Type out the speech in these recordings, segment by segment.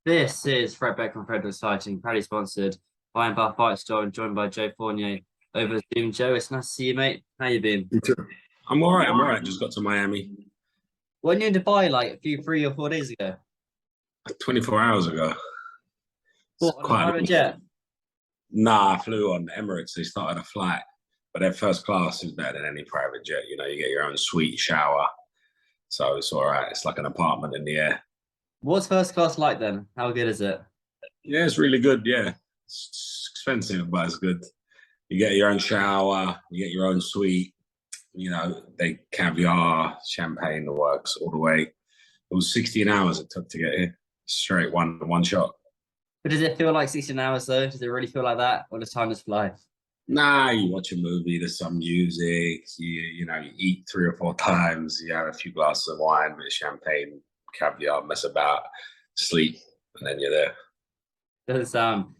This is Fred Beck and Fred Fighting, proudly sponsored by and by Fight Store and joined by Joe Fournier over Zoom. Joe, it's nice to see you, mate. How you been? You too. I'm all right. I'm all right. Just got to Miami When you in Dubai like a few 3 or 4 days ago? 24 hours ago. It's What, on a quite a private long. jet? Nah, I flew on Emirates. They started a flight, but their first class is better than any private jet. You know, you get your own suite, shower, so it's all right. It's like an apartment in the air. What's first class like then? How good is it? Yeah, it's really good. Yeah, it's expensive, but it's good. You get your own shower, you get your own suite. You know, they caviar, champagne, the works all the way. It was 16 hours it took to get here, straight one shot. But does it feel like 16 hours though? Does it really feel like that? Or does time just fly? Nah, you watch a movie, there's some music, you eat 3 or 4 times, you have a few glasses of wine, bit of champagne, caviar, mess about, sleep, and then you're there. Doesn't sound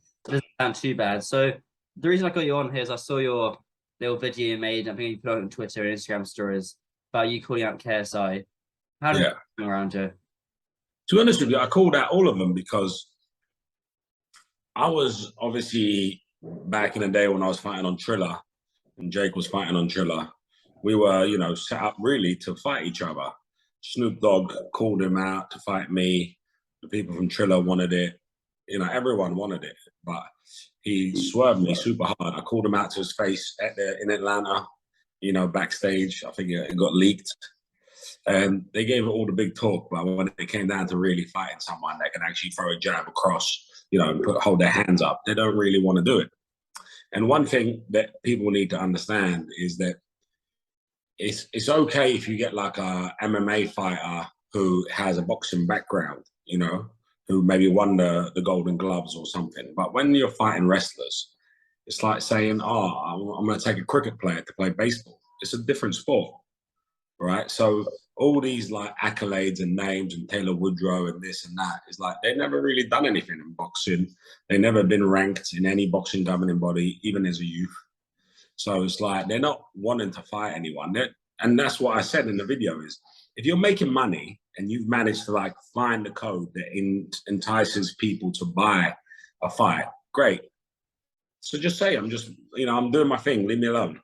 too bad. So the reason I got you on here is I saw your little video you made. I think you put it on Twitter and Instagram stories about you calling out KSI. How did Yeah. that come around, Joe? To be honest with you, I called out all of them because I was obviously back in the day when I was fighting on Triller and Jake was fighting on Triller. We were, set up really to fight each other. Snoop Dogg called him out to fight me. The people from Triller wanted it. Everyone wanted it, but he swerved me super hard. I called him out to his face in Atlanta, backstage. I think it got leaked. And they gave it all the big talk, but when it came down to really fighting someone that can actually throw a jab across, and hold their hands up, they don't really want to do it. And one thing that people need to understand is that it's okay if you get like a MMA fighter who has a boxing background, who maybe won the Golden Gloves or something. But when you're fighting wrestlers, it's like saying, "Oh, I'm going to take a cricket player to play baseball." It's a different sport, right? So all these like accolades and names and Taylor Woodrow and this and that is like they've never really done anything in boxing. They've never been ranked in any boxing governing body, even as a youth. So it's like they're not wanting to fight anyone. And that's what I said in the video is if you're making money and you've managed to like find the code that entices people to buy a fight, great. So just say I'm just, I'm doing my thing, leave me alone.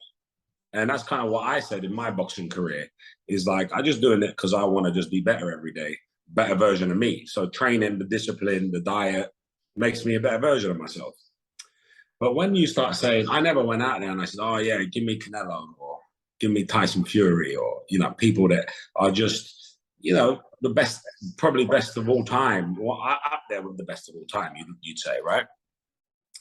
And that's kind of what I said in my boxing career is like, I just doing it because I want to just be better every day, better version of me. So training, the discipline, the diet makes me a better version of myself. But when you start saying, I never went out there and I said, oh yeah, give me Canelo or give me Tyson Fury or, people that are just, the best, probably best of all time. Well, up there with the best of all time, you'd say, right?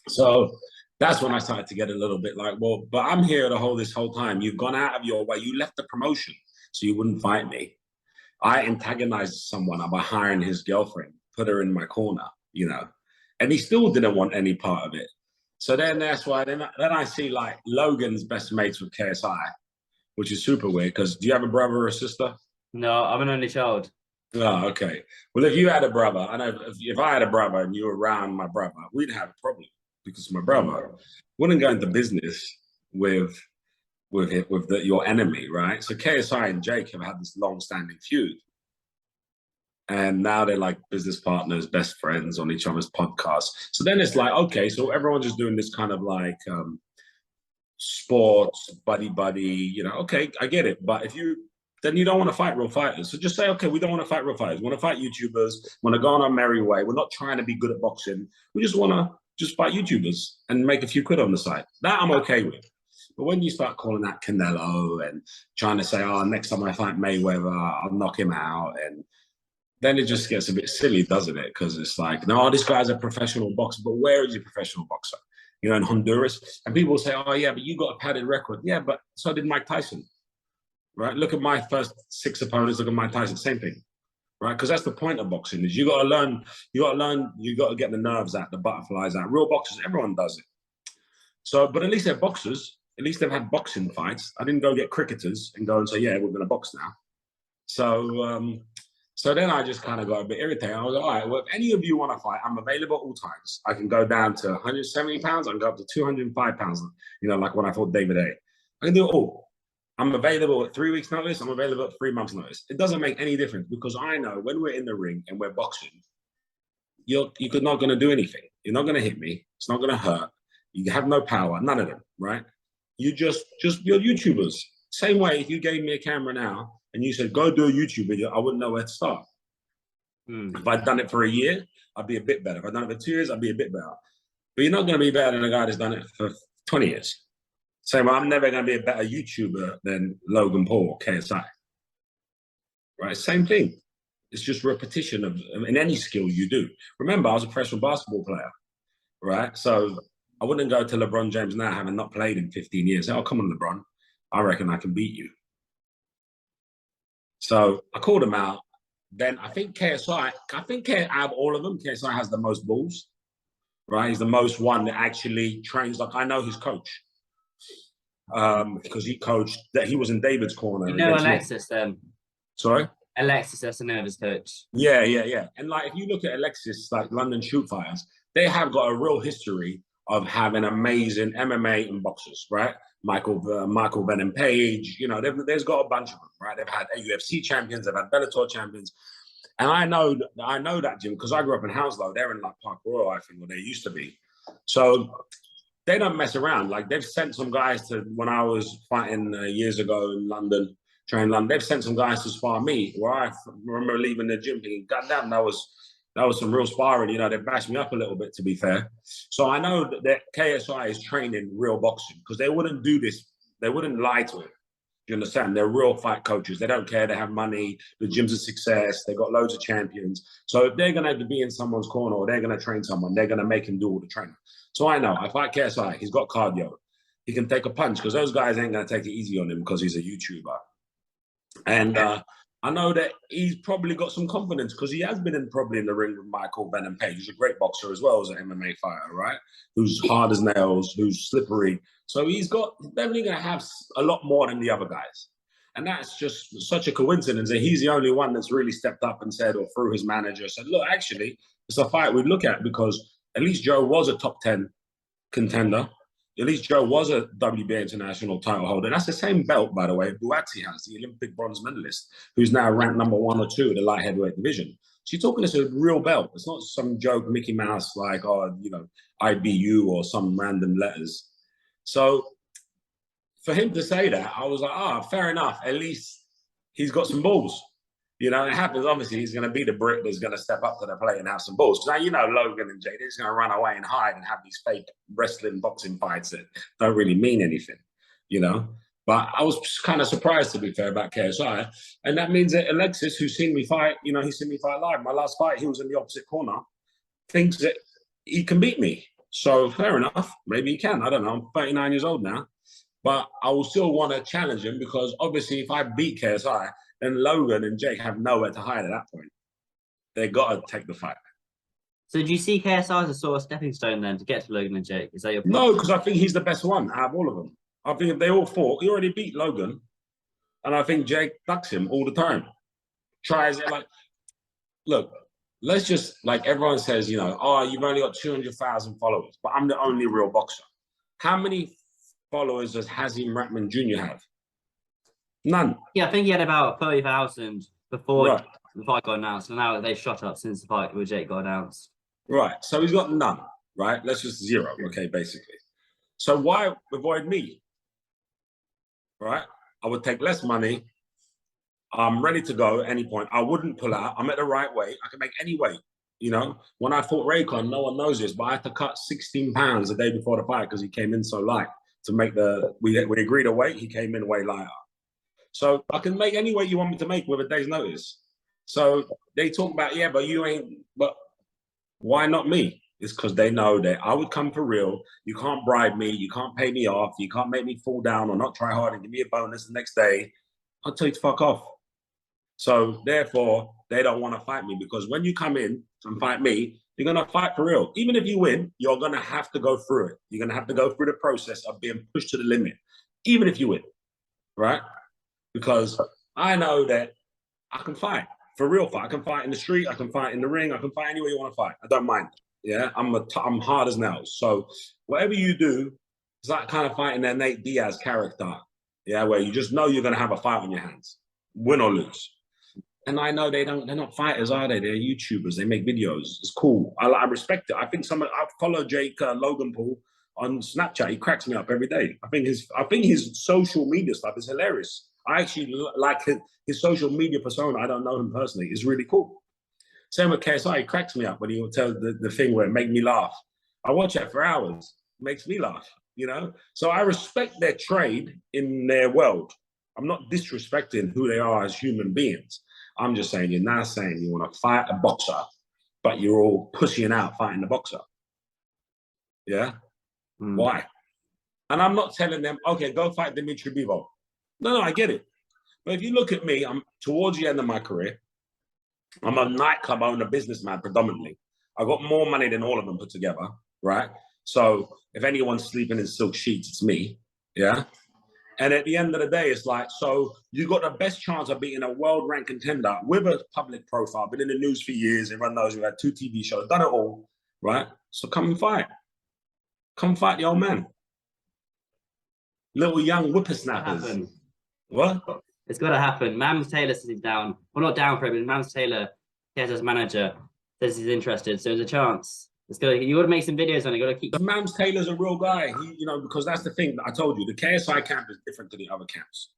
So that's when I started to get a little bit like, well, but I'm here this whole time. You've gone out of your way. You left the promotion so you wouldn't fight me. I antagonized someone by hiring his girlfriend, put her in my corner, and he still didn't want any part of it. So then that's why then I see like Logan's best mates with KSI, which is super weird because do you have a brother or a sister? No, I'm an only child. Oh, okay. Well, if you had a brother, I know if I had a brother and you were around my brother, we'd have a problem because my brother wouldn't go into business with your enemy, right? So KSI and Jake have had this long-standing feud. And now they're like business partners, best friends on each other's podcasts. So then it's like, okay, so everyone's just doing this kind of like sports, buddy, okay, I get it. But then you don't want to fight real fighters. So just say, okay, we don't want to fight real fighters. We want to fight YouTubers, want to go on our merry way. We're not trying to be good at boxing. We just want to just fight YouTubers and make a few quid on the side. That I'm okay with. But when you start calling out Canelo and trying to say, oh, next time I fight Mayweather, I'll knock him out. And then it just gets a bit silly, doesn't it? Because it's like, no, this guy's a professional boxer, but where is he a professional boxer? In Honduras. And people say, oh, yeah, but you got a padded record. Yeah, but so did Mike Tyson, right? Look at my first 6 opponents, look at Mike Tyson, same thing, right? Because that's the point of boxing is you got to get the nerves out, the butterflies out. Real boxers, everyone does it. So, but at least they're boxers. At least they've had boxing fights. I didn't go get cricketers and go and say, yeah, we're going to box now. So then I just kind of got a bit irritated. I was like, all right, well, if any of you want to fight, I'm available at all times. I can go down to 170 pounds. I can go up to 205 pounds, like when I fought David A. I can do it all. I'm available at 3 weeks' notice. I'm available at 3 months' notice. It doesn't make any difference because I know when we're in the ring and we're boxing, you're not going to do anything. You're not going to hit me. It's not going to hurt. You have no power. None of them, right? You just you're YouTubers. Same way, if you gave me a camera now and you said, go do a YouTube video, I wouldn't know where to start. If I'd done it for a year, I'd be a bit better. If I'd done it for 2 years, I'd be a bit better. But you're not going to be better than a guy that's done it for 20 years. Same way, I'm never going to be a better YouTuber than Logan Paul or KSI. Right? Same thing. It's just repetition of in any skill you do. Remember, I was a professional basketball player, right? So I wouldn't go to LeBron James now, having not played in 15 years. Oh, come on, LeBron. I reckon I can beat you. So I called him out. Then I think KSI, out of all of them, KSI has the most balls, right? He's the most one that actually trains. Like, I know his coach because he coached, that he was in David's corner. You know Alexis then? Sorry? Alexis, that's the name of his coach. Yeah. And like, if you look at Alexis, like London Shoot Fighters, they have got a real history of having amazing MMA and boxers, right? Michael Venom Page, you know, there's got a bunch of them, right? They've had UFC champions, they've had Bellator champions. And I know that, Jim, because I grew up in Hounslow. They're in like Park Royal, I think, where they used to be. So they don't mess around. Like, they've sent some guys to, when I was fighting years ago in London, training London, they've sent some guys to spar me, where I remember leaving the gym thinking, God damn, that was some real sparring. You know, they bashed me up a little bit, to be fair. So I know that KSI is training real boxing, because they wouldn't do this. They wouldn't lie to him. Do you understand? They're real fight coaches. They don't care. They have money. The gym's a success. They've got loads of champions. So if they're going to be in someone's corner or they're going to train someone, they're going to make him do all the training. So I know, I fight KSI. He's got cardio. He can take a punch, because those guys ain't going to take it easy on him because he's a YouTuber. And I know that he's probably got some confidence, because he has been probably in the ring with Michael Venom Page, who's a great boxer as well as an MMA fighter, right? Who's hard as nails, who's slippery. So he's definitely going to have a lot more than the other guys. And that's just such a coincidence that he's the only one that's really stepped up and said, or through his manager, said, look, actually, it's a fight we'd look at, because at least Joe was a top 10 contender. At least Joe was a WBA international title holder. That's the same belt, by the way, Buatsi has, the Olympic bronze medalist, who's now ranked number 1 or 2 in the light heavyweight division. So you're talking this a real belt. It's not some joke Mickey Mouse like, oh, you know, IBU or some random letters. So for him to say that, I was like, fair enough. At least he's got some balls. You know, it happens. Obviously, he's going to be the Brit that's going to step up to the plate and have some balls. Now, you know, Logan and Jay, they're just going to run away and hide and have these fake wrestling, boxing fights that don't really mean anything, you know. But I was kind of surprised, to be fair, about KSI. And that means that Alexis, who's seen me fight, you know, he's seen me fight live. My last fight, he was in the opposite corner, thinks that he can beat me. So fair enough. Maybe he can. I don't know. I'm 39 years old now. But I will still want to challenge him, because obviously if I beat KSI, then Logan and Jake have nowhere to hide at that point. They got to take the fight. So do you see KSI as a sort of stepping stone then to get to Logan and Jake? Is that your point? No, because I think he's the best one out of all of them. I think if they all fought, he already beat Logan. And I think Jake ducks him all the time. Tries it like, look, let's just, like everyone says, you know, oh, you've only got 200,000 followers, but I'm the only real boxer. How many followers does Hazim Rahman Jr. have? None. Yeah, I think he had about 30,000 before Right. the fight got announced. And now they've shot up since the fight with Jake got announced. Right. So he's got none, right? Let's just zero, okay, basically. So why avoid me? Right? I would take less money. I'm ready to go at any point. I wouldn't pull out. I'm at the right weight. I can make any weight. You know, when I fought Raycon, no one knows this, but I had to cut 16 pounds the day before the fight because he came in so light to make we agreed a weight. He came in way lighter. So I can make any weight you want me to make with a day's notice. So they talk about, yeah, but you ain't, but why not me? It's because they know that I would come for real. You can't bribe me. You can't pay me off. You can't make me fall down or not try hard and give me a bonus the next day. I'll tell you to fuck off. So therefore, they don't want to fight me, because when you come in and fight me, you're going to fight for real. Even if you win, you're going to have to go through it. You're going to have to go through the process of being pushed to the limit, even if you win, right? Because I know that I can fight, for real fight. I can fight in the street. I can fight in the ring. I can fight anywhere you want to fight. I don't mind. Yeah, I'm hard as nails. So whatever you do, it's like kind of fighting their Nate Diaz character. Yeah, where you just know you're going to have a fight on your hands, win or lose. And I know they're not fighters, are they? They're YouTubers. They make videos. It's cool. I respect it. I think I follow Jake Logan Paul on Snapchat. He cracks me up every day. I think his social media stuff is hilarious. I actually like his social media persona. I don't know him personally. It's really cool. Same with KSI. He cracks me up when he will tell the thing where it make me laugh. I watch that for hours. It makes me laugh, you know? So I respect their trade in their world. I'm not disrespecting who they are as human beings. I'm just saying, you're now saying you want to fight a boxer, but you're all pussying out fighting the boxer. Yeah? Why? And I'm not telling them, okay, go fight Dimitri Bivol. No, I get it. But if you look at me, I'm towards the end of my career. I'm a nightclub owner, businessman predominantly. I got more money than all of them put together, right? So if anyone's sleeping in silk sheets, it's me. Yeah? And at the end of the day, it's like, so you got the best chance of beating a world ranked contender with a public profile, been in the news for years, everyone knows we've had 2 TV shows, done it all, right? So come and fight. Come fight the old man. Little young whippersnappers. What? It's got to happen. Mams Taylor says he's down. Well, not down for it, but Mams Taylor, KSI's manager, says he's interested. So there's a chance. You got to make some videos on it. You got to keep. But Mams Taylor's a real guy. Because that's the thing that I told you. The KSI camp is different to the other camps.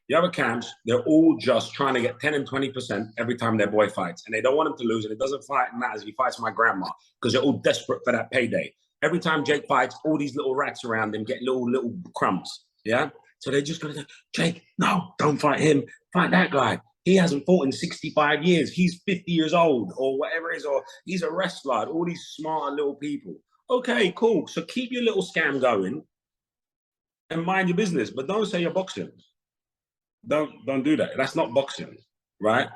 The other camps, they're all just trying to get 10 and 20% every time their boy fights. And they don't want him to lose. And it doesn't matter if he fights my grandma because they're all desperate for that payday. Every time Jake fights, all these little rats around him get little crumbs. Yeah? So they're just going to say, Jake, no, don't fight him. Fight that guy. He hasn't fought in 65 years. He's 50 years old or whatever it is, or he's a wrestler. All these smart little people. Okay, cool. So keep your little scam going and mind your business. But don't say you're boxing. Don't do that. That's not boxing, right?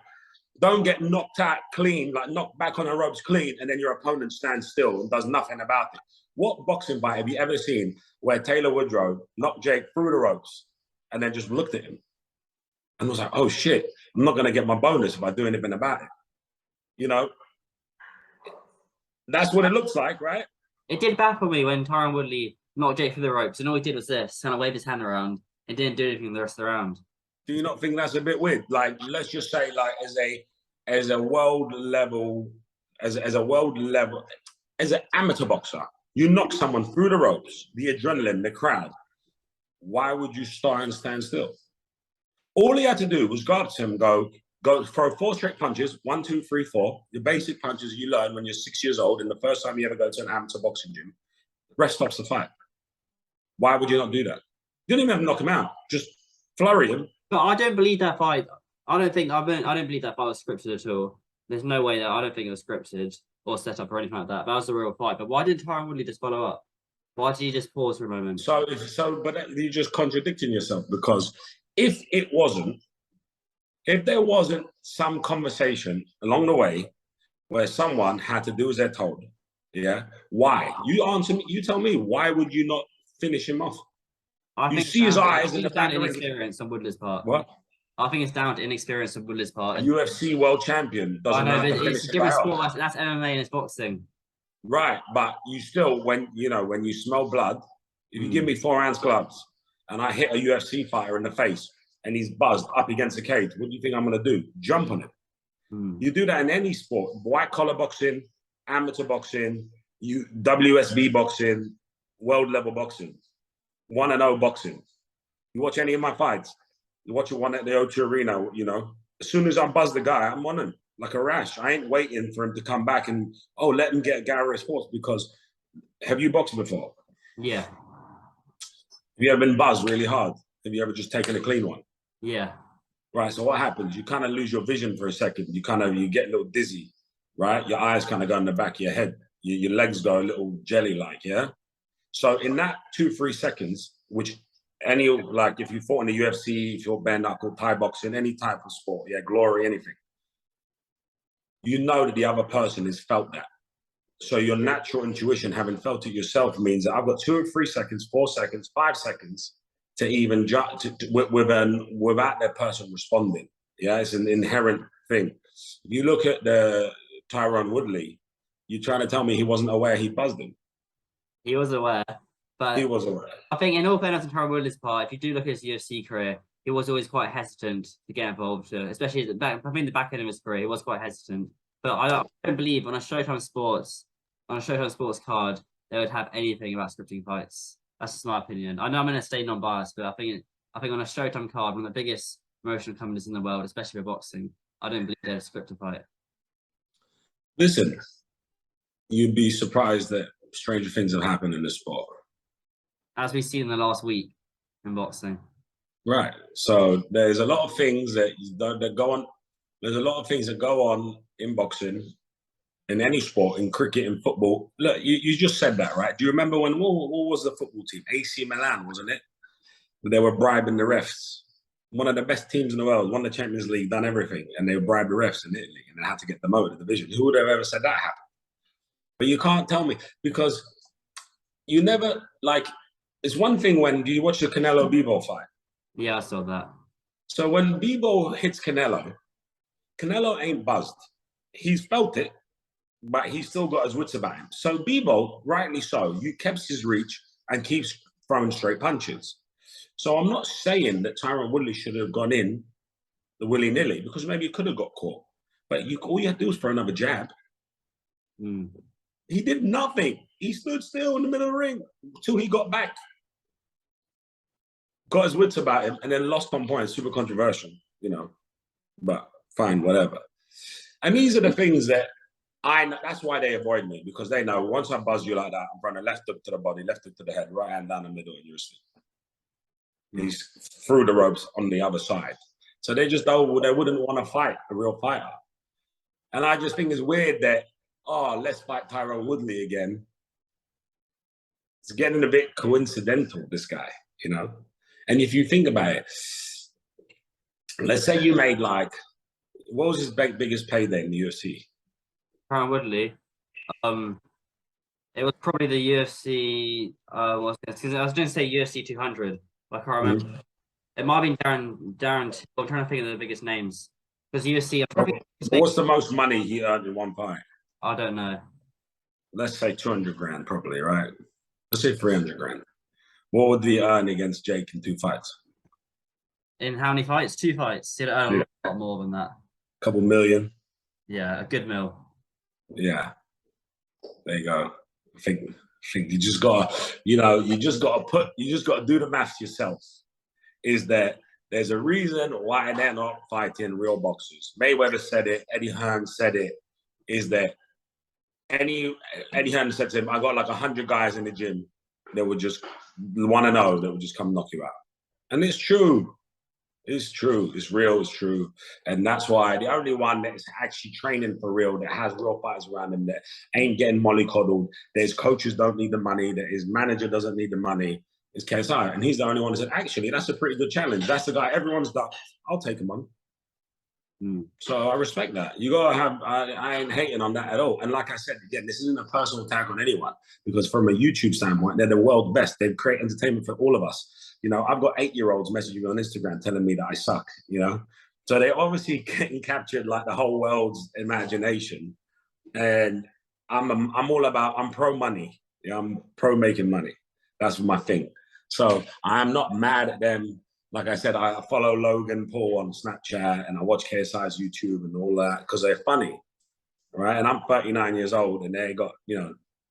Don't get knocked out clean, like knocked back on the ropes clean, and then your opponent stands still and does nothing about it. What boxing fight have you ever seen where Taylor Woodrow knocked Jake through the ropes and then just looked at him and was like, oh shit, I'm not going to get my bonus if I do anything about it? You know? That's what it looks like, right? It did baffle me when Tyron Woodley knocked Jake through the ropes, and all he did was this, kind of wave his hand around and didn't do anything the rest of the round. Do you not think that's a bit weird? Like, let's just say, like, as a world level, as an amateur boxer, you knock someone through the ropes, the adrenaline, the crowd. Why would you start and stand still? All he had to do was go up to him, go throw 4 straight punches, 1, 2, 3, 4. The basic punches you learn when you're 6 years old and the first time you ever go to an amateur boxing gym. The rest stops the fight. Why would you not do that? You don't even have to knock him out. Just flurry him. But I don't believe that fight. I don't believe that fight was scripted at all. There's no way that I don't think it was scripted or set up or anything like that. That was the real fight. But why did Tyron Woodley just follow up? Why did you just pause for a moment? But you're just contradicting yourself, because if there wasn't some conversation along the way where someone had to do as they're told, yeah, why? You answer me. You tell me, why would you not finish him off? I think see his eyes in the back. Inexperience on Woodley's part. What? I think it's down to inexperience on Woodley's part. UFC world champion doesn't know how to finish it's a different sport. That's MMA and it's boxing. Right, but you still, when you smell blood, if you give me 4-ounce gloves and I hit a UFC fighter in the face and he's buzzed up against the cage, what do you think I'm going to do? Jump on him. You do that in any sport: white collar boxing, amateur boxing, WSB boxing, world level boxing. 1-0 boxing. You watch any of my fights, you watch one at the O2 Arena, as soon as I buzz the guy, I'm on him like a rash. I ain't waiting for him to come back and, let him get Gary Sports, because have you boxed before? Yeah. Have you ever been buzzed really hard? Have you ever just taken a clean one? Yeah. Right, so what happens? You kind of lose your vision for a second. You get a little dizzy, right? Your eyes kind of go in the back of your head. Your legs go a little jelly-like, yeah? So in that 2-3 seconds, which if you fought in the UFC, if you're bare knuckle, Thai boxing, any type of sport, glory, anything, you know that the other person has felt that. So your natural intuition, having felt it yourself, means that I've got 2 or 3 seconds, 4 seconds, 5 seconds to even without that person responding. Yeah, it's an inherent thing. If you look at the Tyron Woodley, you're trying to tell me he wasn't aware he buzzed him. He was aware, but he was aware. I think, in all fairness on Tyron Woodley's part, if you do look at his UFC career, he was always quite hesitant to get involved, especially at the back. I think the back end of his career, he was quite hesitant. But I don't believe on a Showtime Sports card, they would have anything about scripting fights. That's just my opinion. I know I'm going to stay non-biased, but I think on a Showtime card, one of the biggest promotional companies in the world, especially for boxing, I don't believe they'd script a fight. Listen, you'd be surprised that stranger things have happened in the sport. As we've seen in the last week in boxing. Right. So there's a lot of things that go on. There's a lot of things that go on in boxing, in any sport, in cricket, in football. Look, you just said that, right? Do you remember when, what was the football team? AC Milan, wasn't it? They were bribing the refs. One of the best teams in the world, won the Champions League, done everything, and they bribed the refs in Italy, and they had to get them out of the division. Who would have ever said that happened? But you can't tell me, because you never, like, it's one thing when, do you watch the Canelo-Bivol fight? Yeah, I saw that. So when Bivol hits Canelo ain't buzzed. He's felt it, but he's still got his wits about him. So Bivol, rightly so, you kept his reach and keeps throwing straight punches. So I'm not saying that Tyron Woodley should have gone in the willy-nilly, because maybe he could have got caught. But all you had to do was throw another jab. He did nothing. He stood still in the middle of the ring until he got back. Got his wits about him, and then lost on points. Super controversial, you know. But fine, whatever. And these are the things that I know. That's why they avoid me, because they know once I buzz you like that, I'm running left hook to the body, left hook to the head, right hand down the middle, and you're asleep. He's through the ropes on the other side. So they just don't, they wouldn't want to fight a real fighter. And I just think it's weird that, oh, let's fight Tyron Woodley again. It's getting a bit coincidental, this guy, you know? And if you think about it, let's say you made like, what was his biggest payday in the UFC? Tyron Woodley. It was probably the UFC, because I was going to say UFC 200. I can't remember. It might have been Darren. I'm trying to think of the biggest names. Because UFC... What's the most money he earned in one fight? I don't know. Let's say 200 grand probably, right? Let's say 300 grand. What would he earn against Jake in 2 fights? In how many fights? 2 fights. He'd earn a lot more than that. Couple million. Yeah, a good mil. Yeah. There you go. I think you just gotta, you just gotta do the maths yourself. Is that there's a reason why they're not fighting real boxers. Mayweather said it, Eddie Hearn said it, is that Eddie Hearn said to him, I got like 100 guys in the gym that would just want to know, that would just come knock you out. And it's true. It's true. It's real. It's true. And that's why the only one that is actually training for real, that has real fighters around him, that ain't getting mollycoddled, that his coaches don't need the money, that his manager doesn't need the money, is KSI. And he's the only one that said, actually, that's a pretty good challenge. That's the guy everyone's done. I'll take him on. So I respect that. You gotta have, I ain't hating on that at all. And like I said, again, this isn't a personal attack on anyone, because from a YouTube standpoint, they're the world's best. They create entertainment for all of us. You know, I've got 8-year-olds messaging me on Instagram telling me that I suck, you know? So they're obviously getting captured like the whole world's imagination. And I'm pro money. Yeah, I'm pro making money. That's my thing. So I'm not mad at them. Like I said, I follow Logan Paul on Snapchat, and I watch KSI's YouTube and all that, because they're funny, right? And I'm 39 years old, and they got,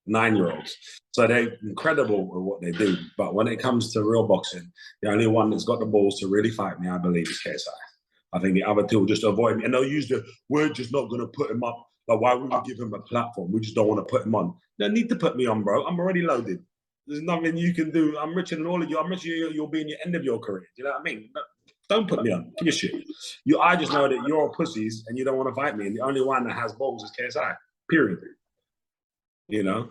9-year-olds. So they're incredible at what they do. But when it comes to real boxing, the only one that's got the balls to really fight me, I believe, is KSI. I think the other two will just avoid me. And they'll use we're just not going to put him up. Like, why would we give him a platform? We just don't want to put him on. They don't need to put me on, bro. I'm already loaded. There's nothing you can do. I'm richer than all of you. I'm richer than you'll be in your end of your career. Do you know what I mean? Don't put me on. Give a shit. I just know that you're all pussies and you don't want to fight me. And the only one that has balls is KSI. Period. It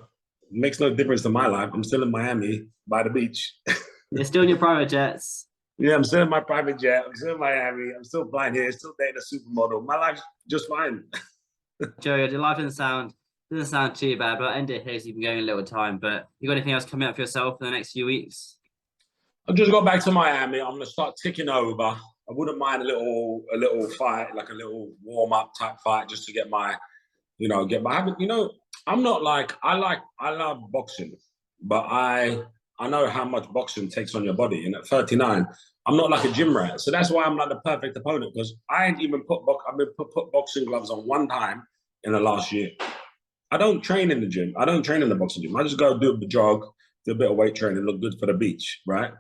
makes no difference to my life. I'm still in Miami by the beach. You're still in your private jets. Yeah, I'm still in my private jet. I'm still in Miami. I'm still flying here. Still dating a supermodel. My life's just fine. Joe, your life doesn't sound too bad, but I'll end it here so you can go in a little time. But you got anything else coming up for yourself in the next few weeks? I've just got back to Miami. I'm gonna start ticking over. I wouldn't mind a little fight, like a little warm-up type fight, just to get my, I'm not like, I love boxing, but I I know how much boxing takes on your body. And at 39, I'm not like a gym rat. So that's why I'm like the perfect opponent, because I ain't even put boxing gloves on one time in the last year. I don't train in the gym. I don't train in the boxing gym. I just go do a jog, do a bit of weight training, look good for the beach, right?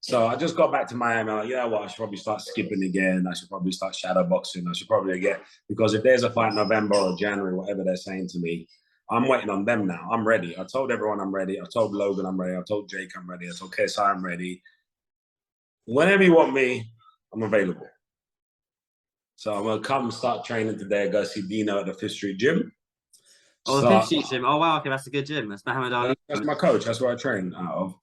So I just got back to Miami. I'm like, yeah, well, I should probably start skipping again. I should probably start shadow boxing. I should probably because if there's a fight in November or January, whatever they're saying to me, I'm waiting on them now. I'm ready. I told everyone I'm ready. I told Logan I'm ready. I told Jake I'm ready. I told KSI I'm ready. Whenever you want me, I'm available. So I'm going to come start training today. Go see Dino at the Fifth Street Gym. Oh, the Fifth Street Gym. Oh, wow. Okay, that's a good gym. That's Muhammad Ali. That's my coach. That's where I train out of.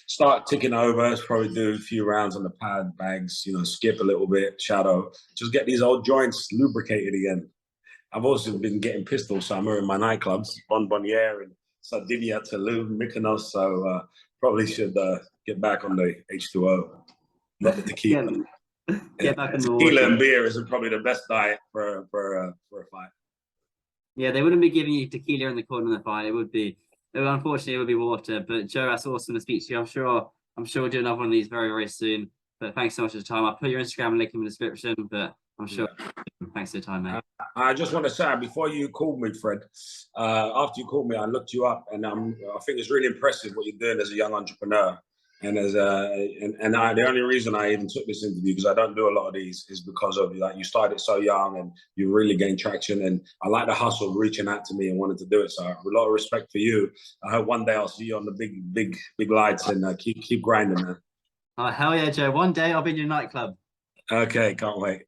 Start ticking over, probably do a few rounds on the pad, bags, skip a little bit, shadow. Just get these old joints lubricated again. I've also been getting pistol summer in my nightclubs, Bonbonniere and Sardinia, Tulum, Mykonos. So probably should get back on the H2O, not the tequila. Get back in the tequila water. And beer is probably the best diet for a fight. Yeah, they wouldn't be giving you tequila in the corner of the fight. Unfortunately, it would be water. But Joe, that's awesome to speak to you. I'm sure we'll do another one of these very, very soon. But thanks so much for the time. I'll put your Instagram link in the description. But I'm sure. Yeah. Thanks for the time, mate. I just want to say, before you called me, Fred, after you called me, I looked you up, and I think it's really impressive what you're doing as a young entrepreneur. And the only reason I even took this interview, because I don't do a lot of these, is because of you started so young and you really gained traction. And I like the hustle, reaching out to me and wanted to do it. So I have a lot of respect for you. I hope one day I'll see you on the big lights, and keep grinding, man. Oh, hell yeah, Joe. One day I'll be in your nightclub. Okay, can't wait.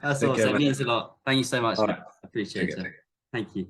That's awesome. It means a lot. Thank you so much. Right. I appreciate it. Thank you.